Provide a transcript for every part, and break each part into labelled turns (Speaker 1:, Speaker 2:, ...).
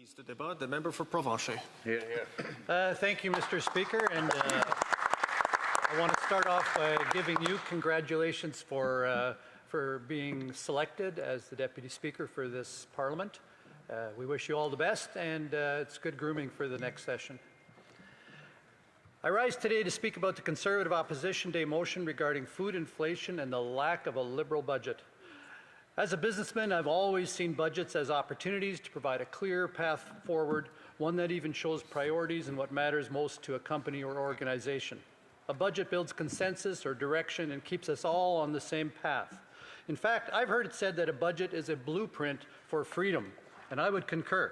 Speaker 1: The débat, the member for Provencher.
Speaker 2: Thank you, Mr. Speaker, and I want to start off by giving you congratulations for being selected as the Deputy Speaker for this Parliament. We wish you all the best, and it's good grooming for the next session. I rise today to speak about the Conservative Opposition Day motion regarding food inflation and the lack of a Liberal budget. As a businessman, I've always seen budgets as opportunities to provide a clear path forward, one that even shows priorities and what matters most to a company or organization. A budget builds consensus or direction and keeps us all on the same path. In fact, I've heard it said that a budget is a blueprint for freedom, and I would concur.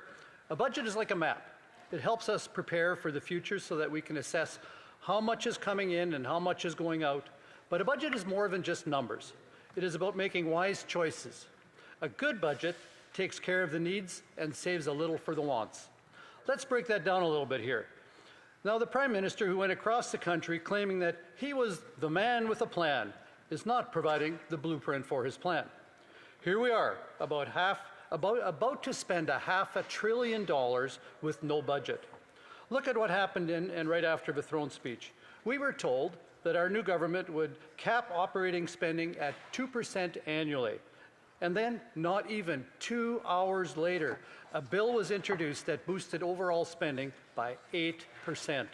Speaker 2: A budget is like a map. It helps us prepare for the future so that we can assess how much is coming in and how much is going out. But a budget is more than just numbers. It is about making wise choices. A good budget takes care of the needs and saves a little for the wants. Let's break that down a little bit here. Now, the Prime Minister who went across the country claiming that he was the man with a plan is not providing the blueprint for his plan. Here we are, about to spend $500 billion with no budget. Look at what happened in and right after the throne speech. We were told that our new government would cap operating spending at 2% annually. And then, not even 2 hours later, a bill was introduced that boosted overall spending by 8%.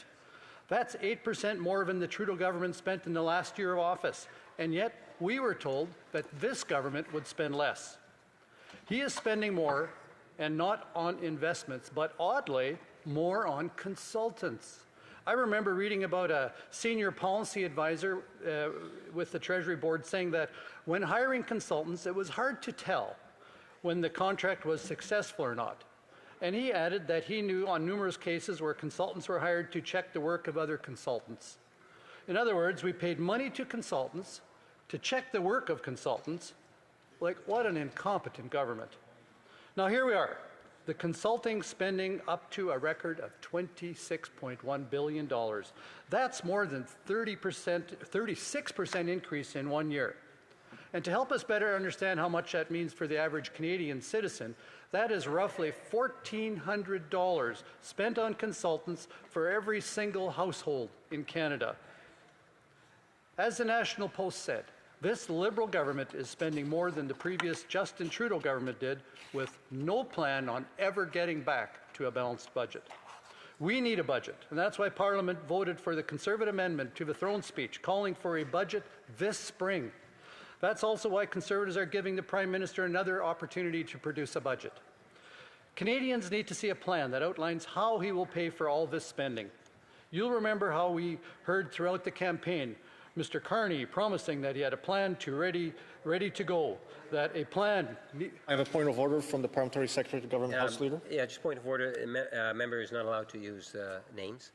Speaker 2: That's 8% more than the Trudeau government spent in the last year of office. And yet, we were told that this government would spend less. He is spending more, and not on investments, but oddly, more on consultants. I remember reading about a senior policy advisor with the Treasury Board saying that when hiring consultants, it was hard to tell when the contract was successful or not. And he added that he knew on numerous cases where consultants were hired to check the work of other consultants. In other words, we paid money to consultants to check the work of consultants. Like, what an incompetent government. Now, here we are. The consulting spending up to a record of $26.1 billion. That's more than 36% increase in 1 year. And to help us better understand how much that means for the average Canadian citizen, that is roughly $1,400 spent on consultants for every single household in Canada. As the National Post said, this Liberal government is spending more than the previous Justin Trudeau government did, with no plan on ever getting back to a balanced budget. We need a budget, and that's why Parliament voted for the Conservative amendment to the throne speech, calling for a budget this spring. That's also why Conservatives are giving the Prime Minister another opportunity to produce a budget. Canadians need to see a plan that outlines how he will pay for all this spending. You'll remember how we heard throughout the campaign Mr. Carney promising that he had a plan ready to go, that a plan...
Speaker 1: I have a point of order from the Parliamentary Secretary to Government House Leader.
Speaker 3: Yeah, just point of order. A member is not allowed to use names.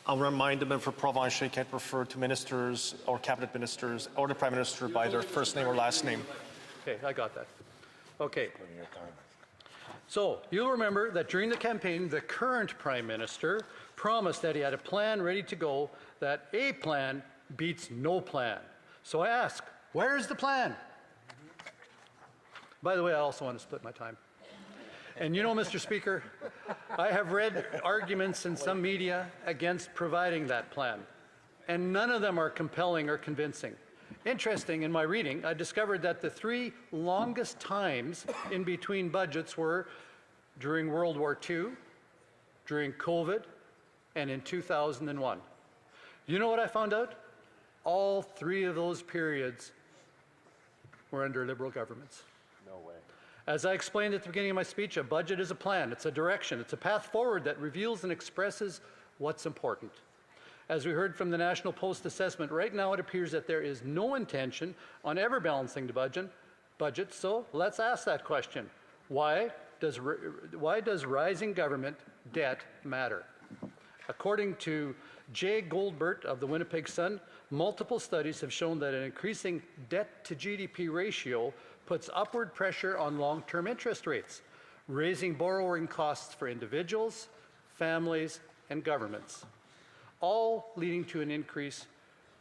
Speaker 1: I'll remind the member for Provencher he can't refer to ministers or cabinet ministers or the Prime Minister by their first name or last name.
Speaker 2: Okay, I got that. Okay. So, you'll remember that during the campaign, the current Prime Minister promised that he had a plan ready to go, that a plan beats no plan. So I ask, where's the plan? By the way, I also want to split my time. And you know, Mr. Speaker, I have read arguments in some media against providing that plan, and none of them are compelling or convincing. Interesting, in my reading, I discovered that the 3 longest times in between budgets were during World War II, during COVID, and in 2001. You know what I found out? All 3 of those periods were under Liberal governments.
Speaker 1: No way.
Speaker 2: As I explained at the beginning of my speech, a budget is a plan, it's a direction, it's a path forward that reveals and expresses what's important. As we heard from the National Post assessment, right now it appears that there is no intention on ever balancing the budget, so let's ask that question. Why does rising government debt matter? According to Jay Goldbert of the Winnipeg Sun, multiple studies have shown that an increasing debt-to-GDP ratio puts upward pressure on long-term interest rates, raising borrowing costs for individuals, families, and governments, all leading to an increased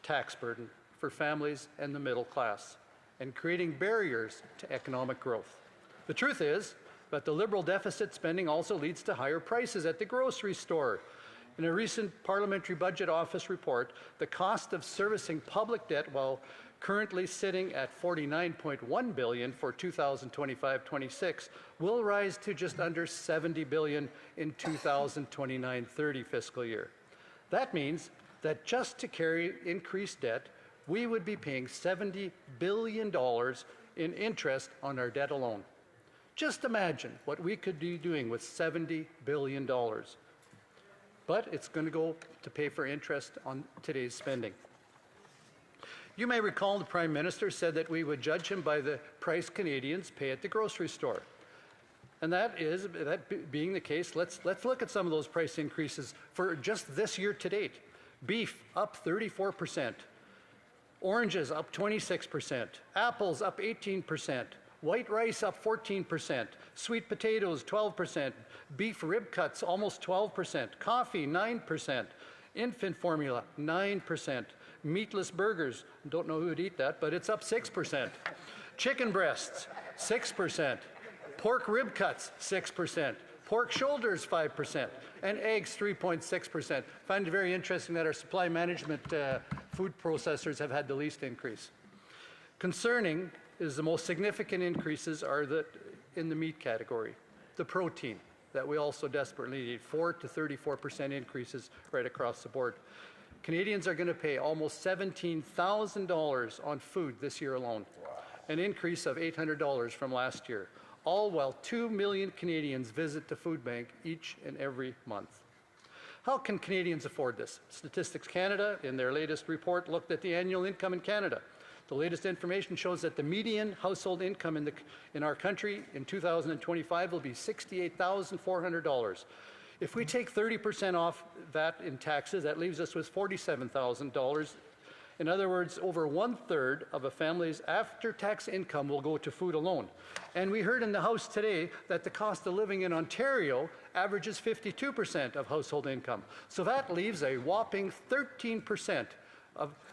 Speaker 2: tax burden for families and the middle class, and creating barriers to economic growth. The truth is, But the Liberal deficit spending also leads to higher prices at the grocery store. In a recent Parliamentary Budget Office report, the cost of servicing public debt, while currently sitting at $49.1 billion for 2025-26, will rise to just under $70 billion in 2029-30 fiscal year. That means that just to carry increased debt, we would be paying $70 billion in interest on our debt alone. Just imagine what we could be doing with $70 billion. But it's going to go to pay for interest on today's spending. You may recall the Prime Minister said that we would judge him by the price Canadians pay at the grocery store. And that being the case, let's look at some of those price increases for just this year to date. Beef up 34%, oranges up 26%, apples up 18%, white rice up 14%, sweet potatoes 12%, beef rib cuts almost 12%, coffee 9%, infant formula 9%, meatless burgers, don't know who would eat that, but it's up 6%, chicken breasts 6%, pork rib cuts 6%, pork shoulders 5%, and eggs 3.6%. I find it very interesting that our supply management food processors have had the least increase. Concerning is the most significant increases are in the meat category, the protein that we also desperately need, 4 to 34% increases right across the board. Canadians are going to pay almost $17,000 on food this year alone, an increase of $800 from last year, all while 2 million Canadians visit the food bank each and every month. How can Canadians afford this? Statistics Canada, in their latest report, looked at the annual income in Canada. The latest information shows that the median household income in our country in 2025 will be $68,400. If we take 30% off that in taxes, that leaves us with $47,000. In other words, over 1/3 of a family's after-tax income will go to food alone. And we heard in the House today that the cost of living in Ontario averages 52% of household income. So that leaves a whopping 13%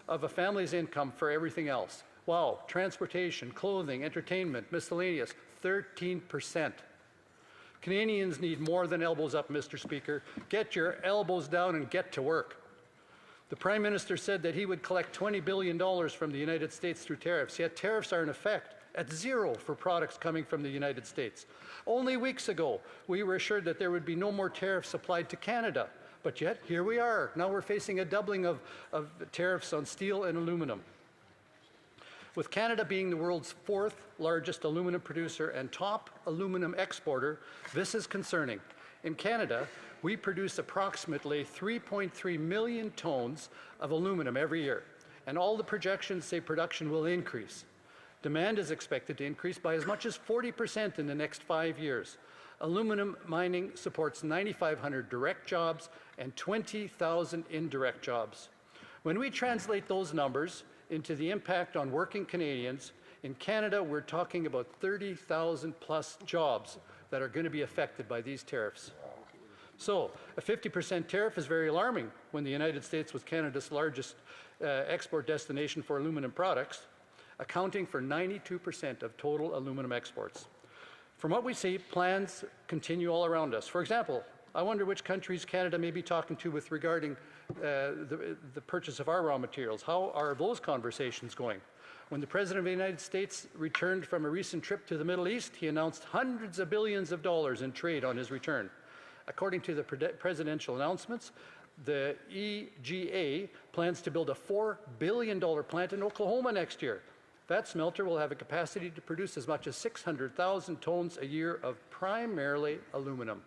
Speaker 2: of a family's income for everything else. Wow, transportation, clothing, entertainment, miscellaneous, 13%. Canadians need more than elbows up, Mr. Speaker. Get your elbows down and get to work. The Prime Minister said that he would collect $20 billion from the United States through tariffs, yet tariffs are in effect at zero for products coming from the United States. Only weeks ago, we were assured that there would be no more tariffs applied to Canada, but yet here we are. Now we're facing a doubling of tariffs on steel and aluminum. With Canada being the world's 4th largest aluminum producer and top aluminum exporter, this is concerning. In Canada, we produce approximately 3.3 million tons of aluminum every year, and all the projections say production will increase. Demand is expected to increase by as much as 40% in the next 5 years. Aluminum mining supports 9,500 direct jobs and 20,000 indirect jobs. When we translate those numbers into the impact on working Canadians, in Canada we're talking about 30,000 plus jobs that are going to be affected by these tariffs. So a 50% tariff is very alarming when the United States was Canada's largest export destination for aluminum products, accounting for 92% of total aluminum exports. From what we see, plans continue all around us. For example, I wonder which countries Canada may be talking to with regarding the purchase of our raw materials. How are those conversations going? When the President of the United States returned from a recent trip to the Middle East, he announced hundreds of billions of dollars in trade on his return. According to the presidential announcements, the EGA plans to build a $4 billion plant in Oklahoma next year. That smelter will have a capacity to produce as much as 600,000 tons a year of primarily aluminum.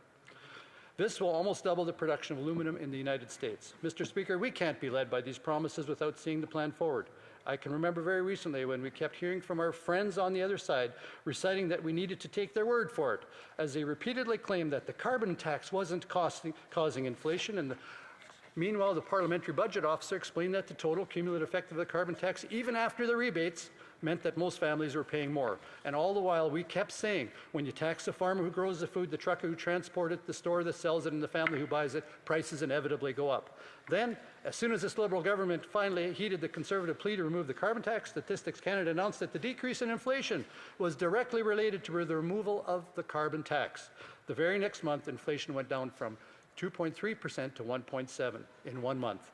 Speaker 2: This will almost double the production of aluminum in the United States. Mr. Speaker, we can't be led by these promises without seeing the plan forward. I can remember very recently when we kept hearing from our friends on the other side reciting that we needed to take their word for it, as they repeatedly claimed that the carbon tax wasn't causing inflation. And meanwhile, the Parliamentary Budget Officer explained that the total cumulative effect of the carbon tax, even after the rebates, meant that most families were paying more. And all the while, we kept saying, when you tax the farmer who grows the food, the trucker who transports it, the store that sells it, and the family who buys it, prices inevitably go up. Then, as soon as this Liberal government finally heeded the Conservative plea to remove the carbon tax, Statistics Canada announced that the decrease in inflation was directly related to the removal of the carbon tax. The very next month, inflation went down from 2.3% to 1.7% in 1 month.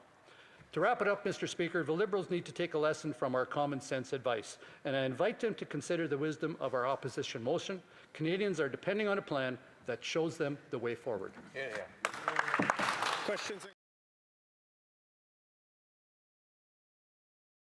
Speaker 2: To wrap it up, Mr. Speaker, the Liberals need to take a lesson from our common sense advice, and I invite them to consider the wisdom of our opposition motion. Canadians are depending on a plan that shows them the way forward.
Speaker 1: Questions?